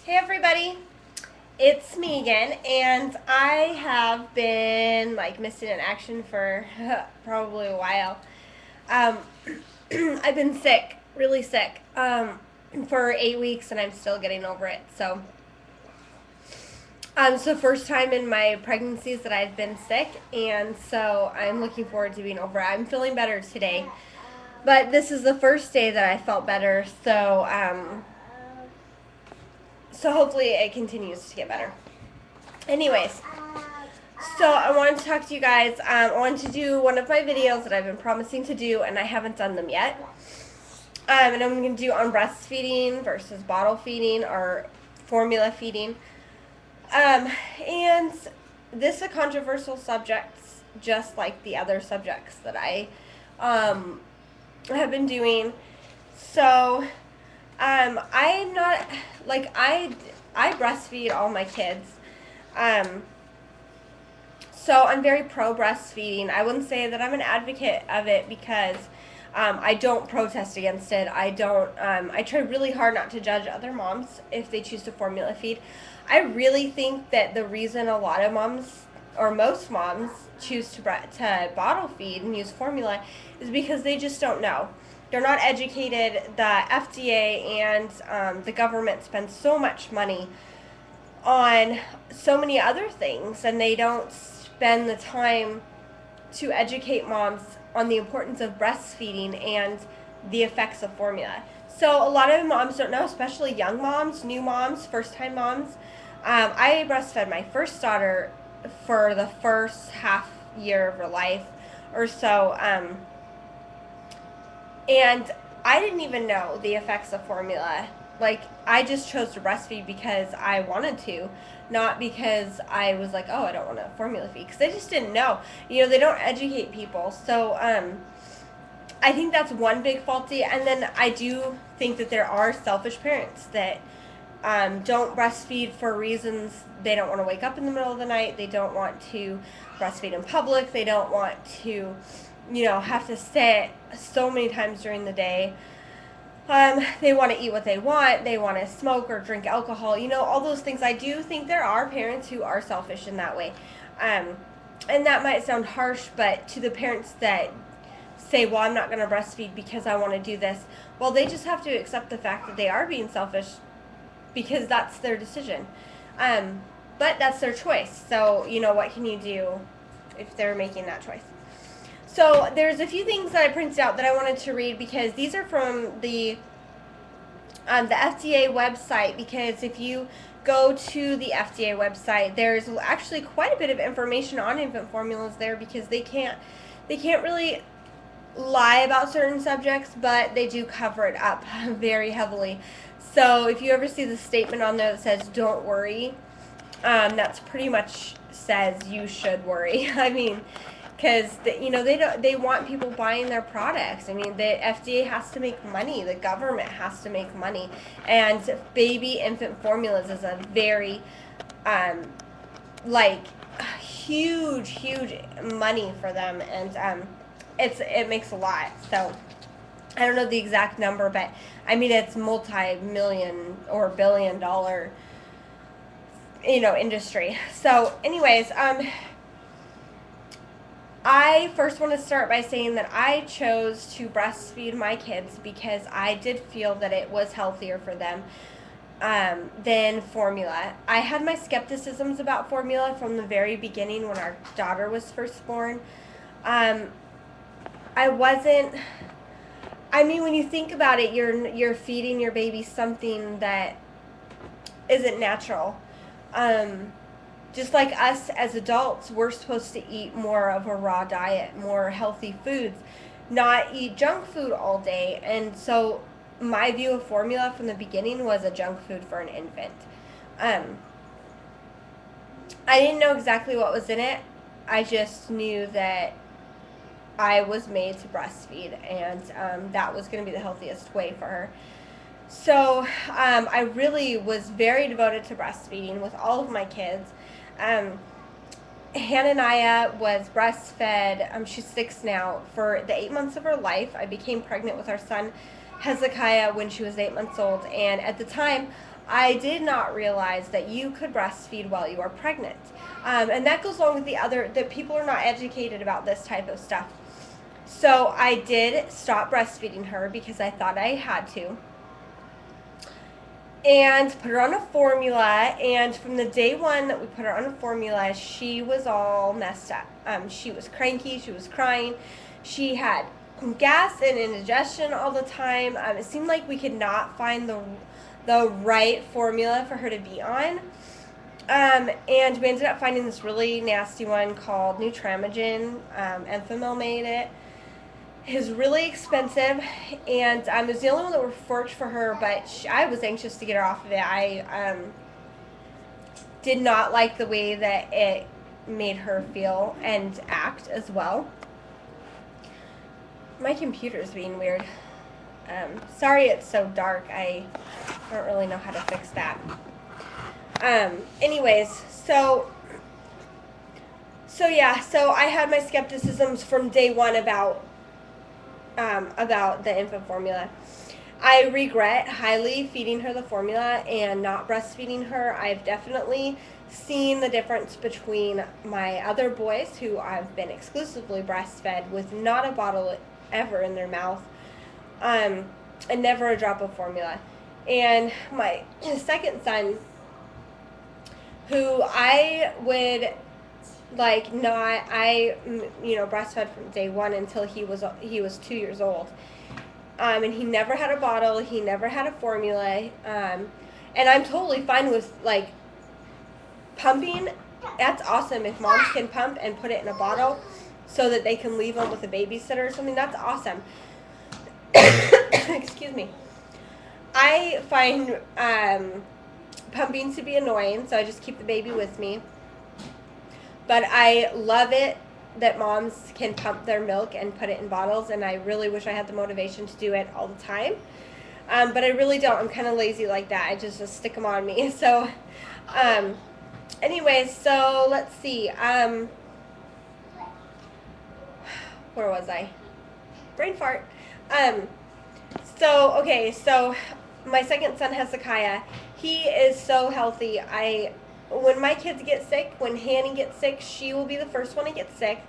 Hey everybody, it's me again, and I have been missing in action for probably a while. Um, I've been sick, really sick, for 8 weeks, and I'm still getting over it. It's the first time in my pregnancies that I've been sick, and so I'm looking forward to being over it. I'm feeling better today, but this is the first day that I felt better. So hopefully it continues to get better. Anyways, so I wanted to talk to you guys. I wanted to do one of my videos that I've been promising to do, and I haven't done them yet. And I'm going to do on breastfeeding versus bottle feeding or formula feeding. And this is a controversial subject, just like the other subjects that I have been doing. So I'm not I breastfeed all my kids. So I'm very pro breastfeeding. I wouldn't say that I'm an advocate of it because I don't protest against it. I don't. I try really hard not to judge other moms if they choose to formula feed. I really think that the reason a lot of moms or most moms choose to bottle feed and use formula is because they just don't know. They're not educated. The FDA and the government spend so much money on so many other things, and they don't spend the time to educate moms on the importance of breastfeeding and the effects of formula. So a lot of moms don't know, especially young moms, new moms, first-time moms. I breastfed my first daughter for the first half year of her life or so, and I didn't even know the effects of formula. I just chose to breastfeed because I wanted to, not because I was like, oh, I don't want to formula feed, because I just didn't know. They don't educate people. So I think that's one big faulty. And then I do think that there are selfish parents that don't breastfeed for reasons. They don't want to wake up in the middle of the night. They don't want to breastfeed in public. They don't want to, have to sit so many times during the day. They want to eat what they want. They want to smoke or drink alcohol. All those things. I do think there are parents who are selfish in that way. And that might sound harsh, but to the parents that say, well, I'm not going to breastfeed because I want to do this, well, they just have to accept the fact that they are being selfish because that's their decision. But that's their choice. So, what can you do if they're making that choice? So there's a few things that I printed out that I wanted to read because these are from the FDA website. Because if you go to the FDA website, there's actually quite a bit of information on infant formulas there, because they can't really lie about certain subjects, but they do cover it up very heavily. So if you ever see the statement on there that says "don't worry," that's pretty much says you should worry. I mean, because they want people buying their products. I mean, the FDA has to make money. The government has to make money, and baby infant formulas is a very huge money for them, and it makes a lot. So I don't know the exact number, but I mean it's multi-million or billion-dollar industry. So anyways, I first want to start by saying that I chose to breastfeed my kids because I did feel that it was healthier for them than formula. I had my skepticisms about formula from the very beginning when our daughter was first born. When you think about it, you're feeding your baby something that isn't natural. Just like us as adults, we're supposed to eat more of a raw diet, more healthy foods, not eat junk food all day. And so my view of formula from the beginning was a junk food for an infant. I didn't know exactly what was in it. I just knew that I was made to breastfeed, and that was going to be the healthiest way for her. So I really was very devoted to breastfeeding with all of my kids. Hananiah was breastfed, she's 6 now, for the 8 months of her life. I became pregnant with our son Hezekiah when she was 8 months old, and at the time I did not realize that you could breastfeed while you are pregnant. And that goes along with that people are not educated about this type of stuff. So I did stop breastfeeding her because I thought I had to. And put her on a formula, and from the day one that we put her on a formula, she was all messed up. She was cranky, she was crying, she had gas and indigestion all the time. It seemed like we could not find the right formula for her to be on. And we ended up finding this really nasty one called Nutramigen. Enfamil made it. It was really expensive, and it was the only one that worked for her, but I was anxious to get her off of it. I did not like the way that it made her feel and act as well. My computer's being weird. Sorry it's so dark. I don't really know how to fix that. Anyways, so yeah, so I had my skepticisms from day one about the infant formula. I regret highly feeding her the formula and not breastfeeding her. I've definitely seen the difference between my other boys, who I've been exclusively breastfed with not a bottle ever in their mouth, and never a drop of formula. And my second son, who I would breastfed from day one until he was 2 years old. And he never had a bottle, he never had a formula. And I'm totally fine with, pumping. That's awesome. If moms can pump and put it in a bottle so that they can leave them with a babysitter or something, that's awesome. Excuse me. I find pumping to be annoying, so I just keep the baby with me. But I love it that moms can pump their milk and put it in bottles, and I really wish I had the motivation to do it all the time. But I really don't. I'm kind of lazy like that. I just stick them on me. So, anyways, so let's see. Where was I? Brain fart. So my second son, Hezekiah, he is so healthy. When my kids get sick, when Hanny gets sick, she will be the first one to get sick.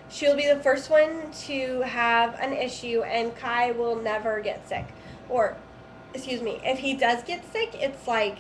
She'll be the first one to have an issue, and Kai will never get sick. Or, excuse me, if he does get sick, it's like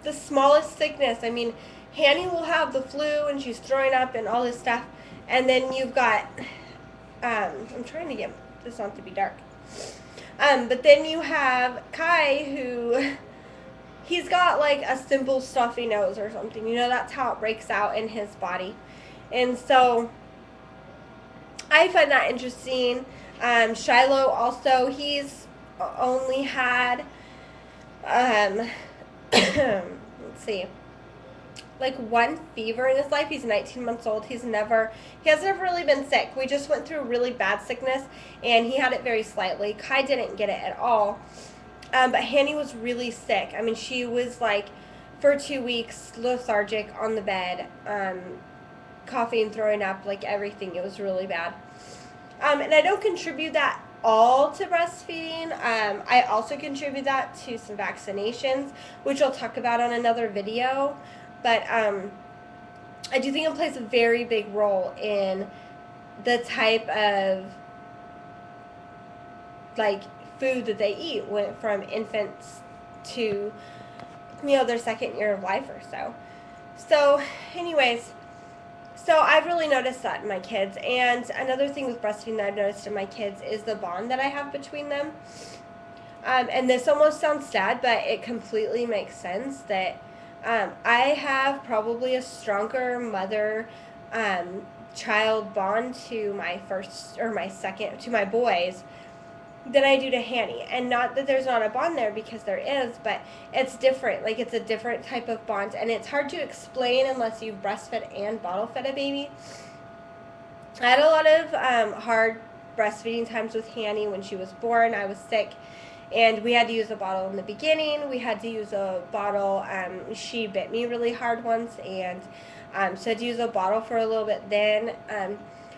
the smallest sickness. I mean, Hanny will have the flu, and she's throwing up and all this stuff. And then you've got, I'm trying to get this not to be dark. But then you have Kai, who... he's got a simple stuffy nose or something. That's how it breaks out in his body. And so I find that interesting. Shiloh also, he's only had, let's see, one fever in his life. He's 19 months old. He has never really been sick. We just went through really bad sickness, and he had it very slightly. Kai didn't get it at all. But Hanny was really sick. I mean, she was for 2 weeks, lethargic on the bed, coughing, throwing up, everything. It was really bad. And I don't contribute that all to breastfeeding. I also contribute that to some vaccinations, which I'll talk about on another video. But I do think it plays a very big role in the type of, food that they eat from infants to, their second year of life or so. So, anyways, I've really noticed that in my kids. And another thing with breastfeeding that I've noticed in my kids is the bond that I have between them. And this almost sounds sad, but it completely makes sense that I have probably a stronger mother-child bond to my boys than I do to Hanny. And not that there's not a bond there, because there is, but it's different. It's a different type of bond, and it's hard to explain unless you've breastfed and bottle fed a baby. I had a lot of hard breastfeeding times with Hanny when she was born. I was sick, and we had to use a bottle in the beginning. We had to use a bottle. She bit me really hard once, and so I had to use a bottle for a little bit then.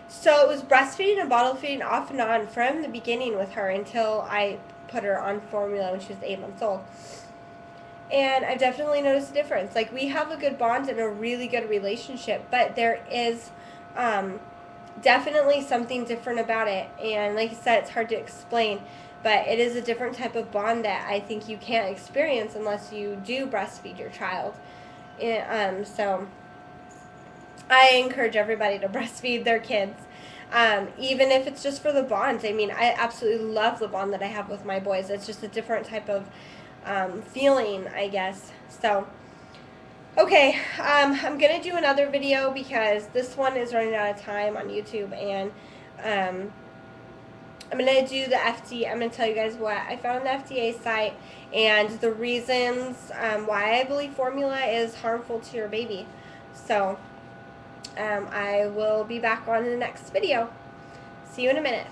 So it was breastfeeding and bottle feeding off and on from the beginning with her until I put her on formula when she was 8 months old. And I've definitely noticed a difference. Like, we have a good bond and a really good relationship, but there is definitely something different about it. And like I said, it's hard to explain, but it is a different type of bond that I think you can't experience unless you do breastfeed your child. And, so I encourage everybody to breastfeed their kids. Even if it's just for the bond. I mean, I absolutely love the bond that I have with my boys. It's just a different type of feeling, I guess. So, okay, I'm going to do another video because this one is running out of time on YouTube, and I'm going to do the FDA. I'm going to tell you guys what I found on the FDA site and the reasons why I believe formula is harmful to your baby. So, I will be back on the next video. See you in a minute.